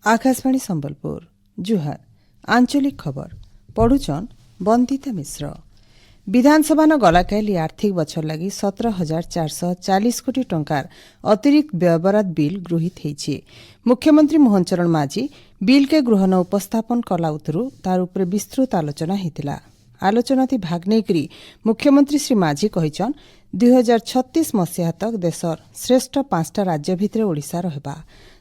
आकाशवाणी संबलपुर जुहार आंचलिक खबर पढ़ुचन बंदिता मिश्र। विधानसभा गलाकाली आर्थिक बछर लगी 17,440 कोटी टंकार अतिरिक्त व्ययबराद बिल गृहीत होइछि। मुख्यमंत्री मोहन चरण माझी बिल के गृह न उपस्थापन कला उतरु तार उपरे विस्तृत आलोचना हेतिला। आलोचना थी भाग नहीं मुख्यमंत्री श्री माझी कहिछन 2036 मसीहा तक देशर श्रेष्ठ 5टा राज्य भितरे ओडिशा रहबा।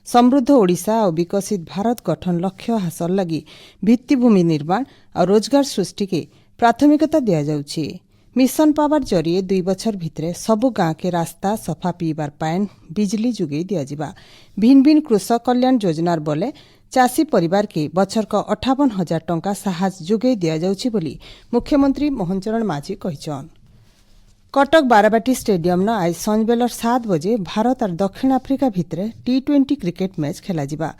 समृद्ध ओडिशा और विकसित भारत गठन लक्ष्य हासिल लगी भित्तिभूमि निर्माण और रोजगार सृष्टि के प्राथमिकता दिया जाउछि। मिशन पावर जरिए 2 बछर भितरे सबु गांव के रास्ता सफा पीबार पानी बिजली जुगे दिया जिबा। भिन्न भिन्न कृषक कल्याण योजनार बोले चाषी परिवार के बछर का 58,000 टंका साहाय्य जुगे दिया जाउछि बोली मुख्यमंत्री मोहन चरण माझी कहिछन। कटक बाराबाटी स्टेडियम न आज संजबेलर 7 बजे भारत और दक्षिण आफ्रिका भितरे T20 क्रिकेट मैच खेला जिबा।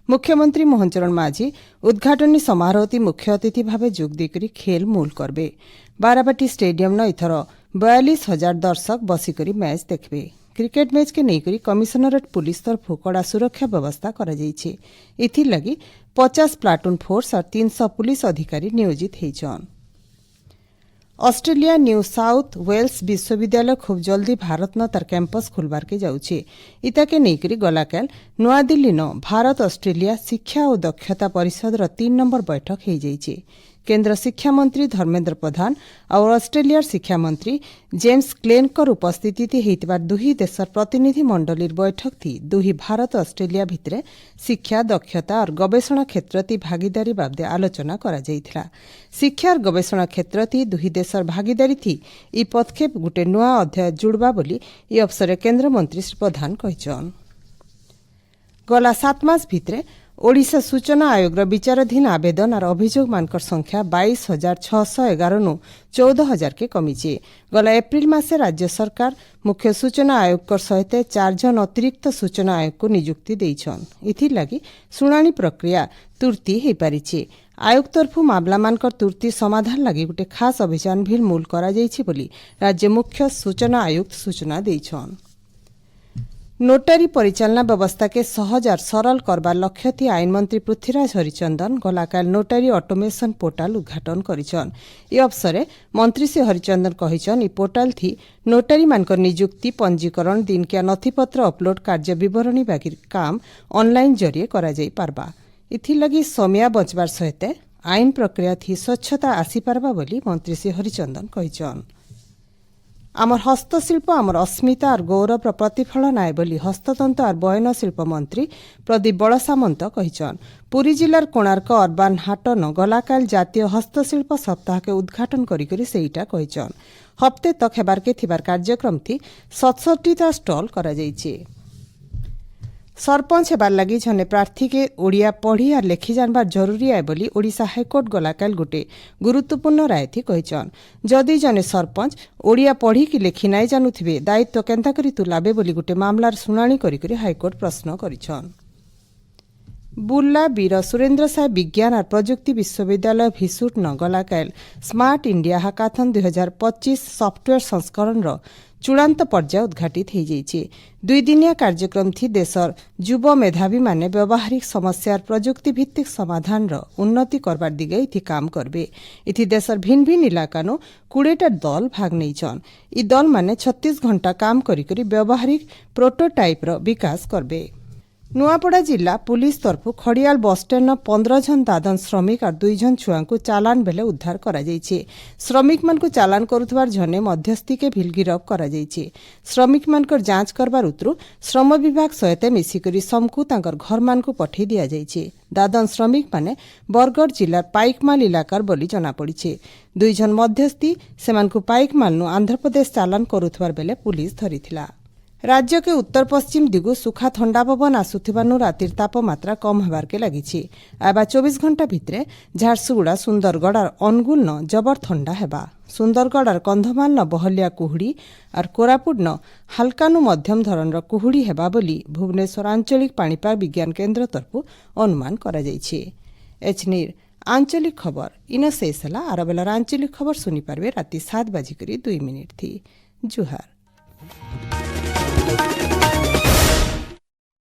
मुख्यमंत्री मोहन चरण माझी उद्घाटनी समारोह मुख्य अतिथि भावे जोग देकरी खेल मूल करबे। बाराबाटी स्टेडियम न इथर 42,000 दर्शक बसिकरी मैच देखबे। क्रिकेट मैच के नहींकरी कमिशनरेट पुलिस तरफ कड़ा सुरक्षा व्यवस्था करा जाइछे। इथि लगी 50 प्लाटून फोर्स और 300 पुलिस अधिकारी नियोजित होइछन। ऑस्ट्रेलिया न्यू साउथ वेल्स विश्वविद्यालय खूब जल्दी भारत न तार कैंपस खुलबार के जाउछे। इता के नहींकरी गलाकाल नुआदिल्ली न भारत ऑस्ट्रेलिया शिक्षा और दक्षता परिषद 3 नंबर बैठक हो जाइछे। केंद्र शिक्षा मंत्री धर्मेंद्र प्रधान और ऑस्ट्रेलिया शिक्षा मंत्री जेम्स क्लेनकर उपस्थिति हेतिबा दुही देशर प्रतिनिधि मंडलीर बैठक थी दुही भारत ऑस्ट्रेलिया भितरे शिक्षा दक्षता और गवेषणा क्षेत्र ती भागीदारी बाबदे आलोचना करा जाइथिला। शिक्षा और गवेषणा क्षेत्र ती दुही देशर भागीदारी थी ई पदक्षेप गुटे नुआ अध्याय जुड़बा बोली ई अवसरे केंद्र मंत्री श्री प्रधान कहिछन। गला 7 मास भितरे ओडिशा सूचना आयोग विचाराधीन आवेदन और अभियोग मानकर संख्या 22,611 नु 14,000 के कमीचे। गला एप्रिल मासे राज्य सरकार मुख्य सूचना आयोग सहित 4 जन अतिरिक्त सूचना आयोग को नियुक्ति देइछन। इथि लगी सुनानी प्रक्रिया तुर्ती हो पारिछे। आयोग तरफु मामला मानकर तुर्ती समाधान लगी गोटे खास अभियान भी मूल करा जाइछि बोली राज्य मुख्य सूचना आयुक्त सूचना देइछन। नोटारी परिचालना व्यवस्था के सहज और सरल करबार लक्ष्य थी आईन मंत्री पृथ्वीराज हरिचंदन गलाकाल नोटारी ऑटोमेशन पोर्टाल उद्घाटन करिछन। ई अवसरे मंत्री श्री हरिचंदन कहिछन ई पोर्टाल थी नोटारी मानकर नियुक्ति पंजीकरण दिनकिया नथिपत्र अपलोड कार्य विवरणी बाकी काम ऑनलाइन जरिए करा जाई पारबा। इथि लगी समय बचबार सहित आईन प्रक्रिया थी स्वच्छता आसी पारबा बोली मंत्री श्री हरिचंदन कहिछन। आमर हस्तशिल्प आमर अस्मिता और गौरव प्रतिफलन आए बोली हस्ततंत्र और बयन शिल्प मंत्री प्रदीप बड़सामंत कहिछन। पुरी जिलार कोणार्क अर्बान हाटन गलाकाल जातीय हस्तशिल्प सप्ताह के उद्घाटन करी सेईटा कहिछन। हफ्ते तक हेबार के थिबार कार्यक्रम थी 67टा स्टॉल करा जाइछे। सरपंच हेबार लगी जने प्रार्थी के ओडिया पढ़ी और लेखि जानबार जरूरी आए बोली ओडिशा हाईकोर्ट गलाकाल गोटे गुरुत्वपूर्ण राय थी कहिछन। जदि जने सरपंच ओडिया पढ़ी कि लेखि नाई जानुथिबे दायित्व केंता करी तुलाबे बोली गोटे मामलार सुनानी करी हाईकोर्ट प्रश्न करिछन। बुर्ला वीर सुरेन्द्र साय विज्ञान और प्रजुक्ति विश्वविद्यालय भिसुट न गलाकाल स्मार्ट इंडिया हाकाथन 2025 सॉफ्टवेयर संस्करण चूड़ांत पर्याय उद्घाटित हो जाइए। 2 दिनिया कार्यक्रम थी देशर युव मेधावी माने व्यवहारिक समस्या प्रजुक्ति भित्तिक समाधान उन्नति करबार दिगे इथि काम करबे। इथि देशर भिन्न भिन्न इलाकानो 20टा दल भाग नैछन। ई दल माने 36 घंटा काम करी व्यवहारिक प्रोटोटाइप विकास करबे। नुआपड़ा जिला पुलिस तरफु खड़ियाल बस स्टैंड 15 जन दादन श्रमिक और 2 जन छुआ को चालान बेले उद्धार करा जाइछे। श्रमिक मान को चालान करुथबार जने मध्यस्थी के भिल गिरफ करा जाइछे। श्रमिक मान को जांच करबार उतरु श्रम विभाग सहित मिसिकरी समकु तांकर घर मान को पठे दिया जाइछे। दादन श्रमिक माने बरगढ़ जिलार पाइकमाल इलाकार बोली जना पड़िछे। 2 जन मध्यस्थी सेमान को पाइकमाल नु आंध्र प्रदेश चालान करुथबार बेले पुलिस धरिथिला। राज्य के उत्तर पश्चिम दिगु सुखा ठंडा पवन आसुथिबानु रातिर तापमात्रा कम हेबार के लागिछि। आबा 24 घंटा भितरे झारसुगुड़ा सुंदरगढ़ और अनुगुल न जबर ठंडा हेबा। सुंदरगढ़ और कंधमाल न बहलिया कुहुड़ी और कोरापुट न हल्कानु मध्यम धरणर कुहुड़ी हेबा बोली भुवनेश्वर आंचलिक पाणीपाग विज्ञान केन्द्र तरफु अनुमान करा जाइछे। एचनीर आंचलिक खबर इन शेष हला। आर बेलार आंचलिक खबर सुनी पारबे राति 7:02 थी। जुहार।